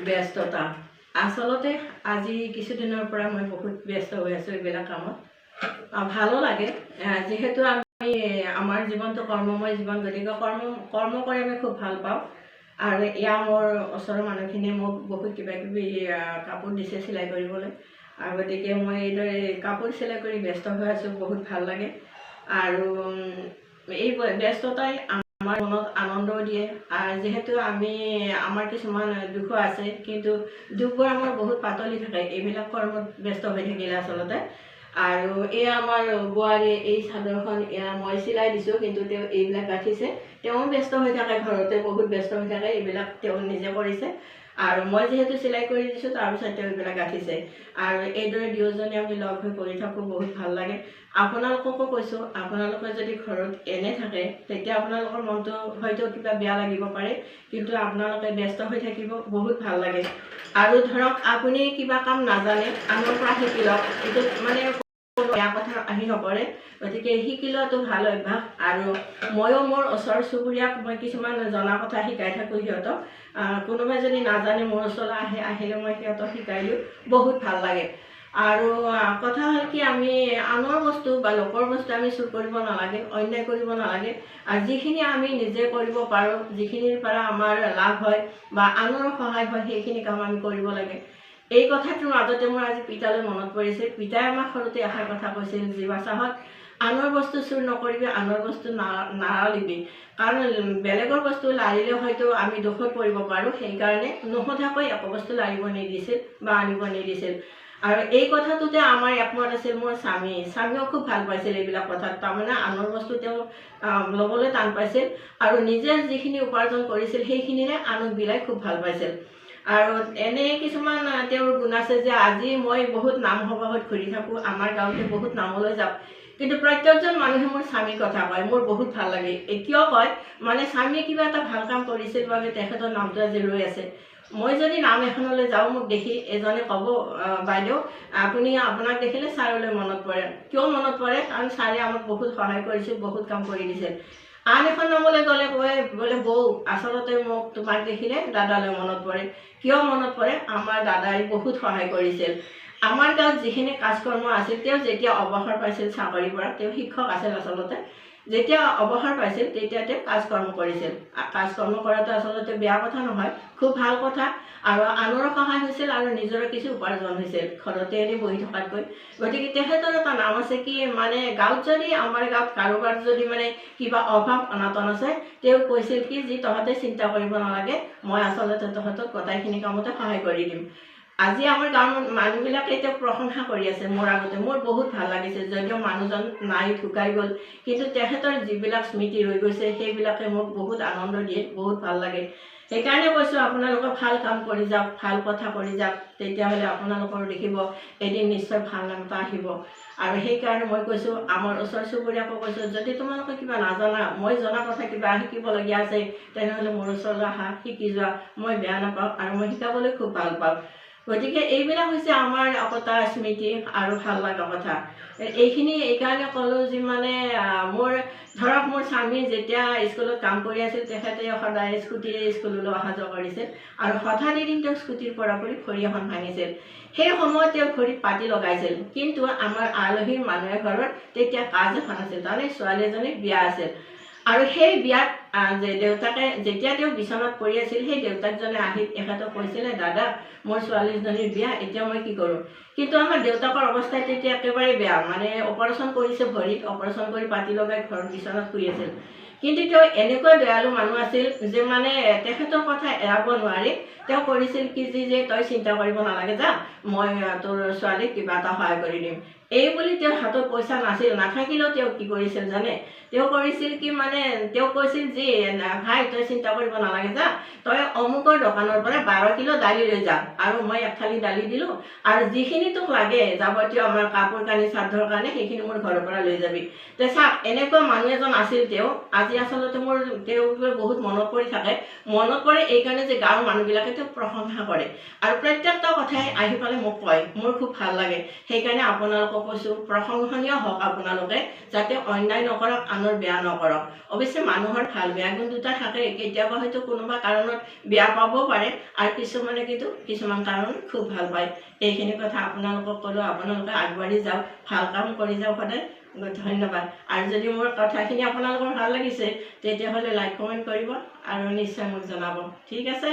ব্যস্ততা আচলতে আজি কিছুদিনৰ পৰা মই বহুত ব্যস্ত হৈ আছোঁ এইবিলাক কামত। ভালো লাগে, যিহেতু আমি আমাৰ জীৱনটো কৰ্মময় জীৱন, গতিকে কৰ্ম কৰি আমি খুব ভাল পাওঁ। আৰু ইয়াৰ মোৰ ওচৰৰ মানুহখিনিয়ে মোক বহুত কিবা কিবি কাপোৰ দিছে চিলাই কৰিবলৈ, আৰু গতিকে মই এইদৰে কাপোৰ চিলাই কৰি ব্যস্ত হৈ আছোঁ, বহুত ভাল লাগে। আৰু এই ব্যস্ততাই আমাৰ মনত আনন্দও দিয়ে। যিহেতু আমাৰ কিছুমান দুখো আছে, কিন্তু দুখবোৰ আমাৰ বহুত পাতলি থাকে এইবিলাক কৰ্মত ব্যস্ত হৈ থাকিলে আচলতে। আৰু এয়া আমাৰ বোৱাৰী, এই চাদৰখন এয়া মই চিলাই দিছোঁ, কিন্তু তেওঁ এইবিলাক গাঁঠিছে। তেওঁ ব্যস্ত হৈ থাকে, ঘৰতে বহুত ব্যস্ত হৈ থাকে, এইবিলাক তেওঁ নিজে কৰিছে। আৰু মই যিহেতু চিলাই কৰি দিছোঁ, তাৰপিছত তেওঁ এইবিলাক গাঁঠিছে। আৰু এইদৰে দুয়োজনে আমি লগ হৈ কৰি থাকোঁ, বহুত ভাল লাগে। আপোনালোককো কৈছোঁ, আপোনালোকে যদি ঘৰত এনে থাকে, তেতিয়া আপোনালোকৰ মনটো হয়তো কিবা বেয়া লাগিব পাৰে, কিন্তু আপোনালোকে ব্যস্ত হৈ থাকিব, বহুত ভাল লাগে। আৰু ধৰক আপুনি কিবা কাম নাজানে, আনৰ পৰা শিকি লওক, এইটো মানে বেয়া কথা আহি নপৰে। গতিকে শিকি লোৱাটো ভাল অভ্যাস। আৰু ময়ো মোৰ ওচৰ চুবুৰীয়াক মই কিছুমান জনা কথা শিকাই থাকোঁ সিহঁতক। কোনোবাই যদি নাজানে মোৰ ওচৰলৈ আহিলে মই সিহঁতক শিকাই দিওঁ, বহুত ভাল লাগে। আৰু কথা হ'ল কি, আমি আনৰ বস্তু বা লোকৰ বস্তু আমি চুৰ কৰিব নালাগে, অন্যায় কৰিব নালাগে। আৰু যিখিনি আমি নিজে কৰিব পাৰোঁ, যিখিনিৰ পৰা আমাৰ লাভ হয় বা আনৰ সহায় হয়, সেইখিনি কাম আমি কৰিব লাগে। এই কথাটোৰ মাজতে মোৰ আজি পিতালৈ মনত পৰিছে। পিতাই আমাক সৰুতে এষাৰ কথা কৈছিল, জীৱাচাহত, আনৰ বস্তু চুৰ নকৰিবি, আনৰ বস্তু নাৰালিবি। কাৰণ বেলেগৰ বস্তু লাৰিলে হয়তো আমি দুখত পৰিব পাৰোঁ, সেইকাৰণে নোসোধাকৈ একো বস্তু লাৰিব নিদিছিল বা আনিব নিদিছিল। আৰু এই কথাটোতে আমাৰ একমত আছিল মোৰ স্বামীয়েও খুব ভাল পাইছিল এইবিলাক কথাত। তাৰমানে আনৰ বস্তু তেওঁ ল'বলৈ টান পাইছিল, আৰু নিজে যিখিনি উপাৰ্জন কৰিছিল সেইখিনিৰে আনক বিলাই খুব ভাল পাইছিল। আৰু এনে কিছুমান তেওঁৰ গুণ আছে যে আজি মই বহুত নাম সভাত ঘূৰি থাকোঁ, আমাৰ গাঁৱতে বহুত নামলৈ যাওঁ, কিন্তু প্ৰত্যেকজন মানুহে মোৰ স্বামীৰ কথা কয়, মোৰ বহুত ভাল লাগে। কিয় কয়, মানে স্বামীয়ে কিবা এটা ভাল কাম কৰিছিল বাবে তেখেতৰ নামটো আজি ৰৈ আছে। মই যদি নাম এখনলৈ যাওঁ, মোক দেখি এজনে ক'ব, বাইদেউ আপোনাক দেখিলে ছাৰলৈ মনত পৰে। কিয় মনত পৰে? কাৰণ ছাৰে আমাক বহুত সহায় কৰিছিল, বহুত কাম কৰি দিছিল। আন এখন নামলৈ গ'লে বোলে বৌ, আচলতে মোক তোমাক দেখিলে দাদালৈ মনত পৰে। কিয় মনত পৰে? আমাৰ দাদাই বহুত সহায় কৰিছিল। আমাৰ গাঁৱত যিখিনি কাজকৰ্ম আছিল, তেওঁ যেতিয়া অৱসৰ পাইছিল চাকৰিৰ পৰা, তেওঁ শিক্ষক আছিল আচলতে, যেতিয়া অৱসৰ পাইছিল তেতিয়া তেওঁ কাজকৰ্ম কৰিছিল। কাজকৰ্ম কৰাটো আচলতে বেয়া কথা নহয়, খুব ভাল কথা। আৰু আনৰো সহায় হৈছিল আৰু নিজৰো কিছু উপাৰ্জন হৈছিল, ঘৰতে এনেই বহি থকাতকৈ। গতিকে তেখেতৰ এটা নাম আছে কি, মানে গাঁৱত যদি, আমাৰ গাঁৱত কাৰোবাৰ যদি মানে কিবা অভাৱ অনাটন আছে, তেওঁ কৈছিল কি, যি তহঁতে চিন্তা কৰিব নালাগে, মই আচলতে তহঁতক গোটাইখিনি কামতে সহায় কৰি দিম। আজি আমাৰ গাঁৱৰ মানুহবিলাকে তেওঁক প্ৰশংসা কৰি আছে মোৰ আগতে। মোৰ বহুত ভাল লাগিছে, যদিও মানুহজন নাই, ঢুকাই গ'ল, কিন্তু তেখেতৰ যিবিলাক স্মৃতি ৰৈ গৈছে সেইবিলাকে মোক বহুত আনন্দ দিয়ে, বহুত ভাল লাগে। সেইকাৰণে কৈছোঁ, আপোনালোকে ভাল কাম কৰি যাওক, ভাল কথা কৰি যাওক, তেতিয়াহ'লে আপোনালোকৰ দেখিব এদিন নিশ্চয় ভাল নাম এটা আহিব। আৰু সেইকাৰণে মই কৈছোঁ, আমাৰ ওচৰ চুবুৰীয়াকো কৈছোঁ, যদি তোমালোকে কিবা নাজানা, মই জনা কথা কিবা শিকিবলগীয়া আছে, তেনেহ'লে মোৰ ওচৰলৈ আহা, শিকি যোৱা, মই বেয়া নাপাওঁ, আৰু মই শিকাবলৈ খুব ভাল পাওঁ। গতিকে এইবিলাক হৈছে আমাৰ একতা, স্মৃতি আৰু ভাল লগা কথা। এইখিনি এইকাৰণে ক'লোঁ যে মানে মোৰ ধৰক, মোৰ স্বামী যেতিয়া স্কুলত কাম কৰি আছিল, তেখেতে সদায় স্কুটিৰে স্কুললৈ অহা যোৱা কৰিছিল। আৰু হঠাৎ এদিন তেওঁ স্কুটিৰ পৰা পৰি ভৰি এখন ভাঙিছিল। সেই সময়ত তেওঁ ভৰিত পাতি লগাইছিল, কিন্তু আমাৰ আলহীৰ মানুহে ঘৰত তেতিয়া কাজ এখন আছিল, তাৰমানে ছোৱালী এজনীৰ বিয়া আছিল। আৰু সেই বিয়াত দেউতাকে যেতিয়া তেওঁ বিচনাত পৰি আছিল, সেই দেউতাকজনে আহি এখেতক কৈছিলে, দাদা, মোৰ ছোৱালীজনীৰ বিয়া, এতিয়া মই কি কৰোঁ? কিন্তু আমাৰ দেউতাকৰ অৱস্থা তেতিয়া একেবাৰে বেয়া, মানে অপাৰেশ্যন কৰিছে ভৰিত, অপাৰেশ্যন কৰি পাতি লগাই ঘৰত বিচনাত শুই আছিল। কিন্তু তেওঁ এনেকুৱা দয়ালু মানুহ আছিল যে মানে তেখেতৰ কথা এৰাব নোৱাৰি তেওঁ কৰিছিল কি, যে তই চিন্তা কৰিব নালাগে, যা, মই তোৰ ছোৱালীক কিবা এটা সহায় কৰি দিম। এই বুলি তেওঁৰ হাতত পইচা নাছিল, নাথাকিলেও তেওঁ কি কৰিছিল জানে? তেওঁ কৰিছিল কি, মানে তেওঁ কৈছিল যে ভাই, তই চিন্তা কৰিব নালাগে, যা, তই অমুকৰ দোকানৰ পৰা 12 কিলো দালি লৈ যা, আৰু মই 1 থালি দালি দিলোঁ, আৰু যিখিনি তোক লাগে যাৱতীয় আমাৰ কাপোৰ কানি শ্ৰাদ্ধৰ কাৰণে, সেইখিনি মোৰ ঘৰৰ পৰা লৈ যাবি। তে চাওক, এনেকুৱা মানুহ এজন আছিল তেওঁ। আজি আচলতে মোৰ তেওঁক বহুত মনত পৰি থাকে। মনত পৰে এইকাৰণে যে গাঁৱৰ মানুহবিলাকে তেওঁক প্ৰশংসা কৰে, আৰু প্ৰত্যেকটা কথাই আহি পেলাই মোক কয়, মোৰ খুব ভাল লাগে। সেইকাৰণে আপোনালোকক আপোনালোকক কৈছোঁ প্ৰশংসনীয় হওক আপোনালোকে, যাতে অন্যায় নকৰক, আনৰ বেয়া নকৰক। অৱশ্যে মানুহৰ ভাল বেয়া গুণ দুটা থাকে, কেতিয়াবা হয়তো কোনোবা কাৰণত বেয়া পাবও পাৰে, আৰু কিছুমানে কিন্তু কিছুমান কাৰণত খুব ভাল পায়। এইখিনি কথা আপোনালোকক ক'লোঁ, আপোনালোকে আগবাঢ়ি যাওক, ভাল কাম কৰি যাওক সদায়। ধন্যবাদ। আৰু যদি মোৰ কথাখিনি আপোনালোকৰ ভাল লাগিছে তেতিয়াহ'লে লাইক কমেণ্ট কৰিব আৰু নিশ্চয় মোক জনাব। ঠিক আছে।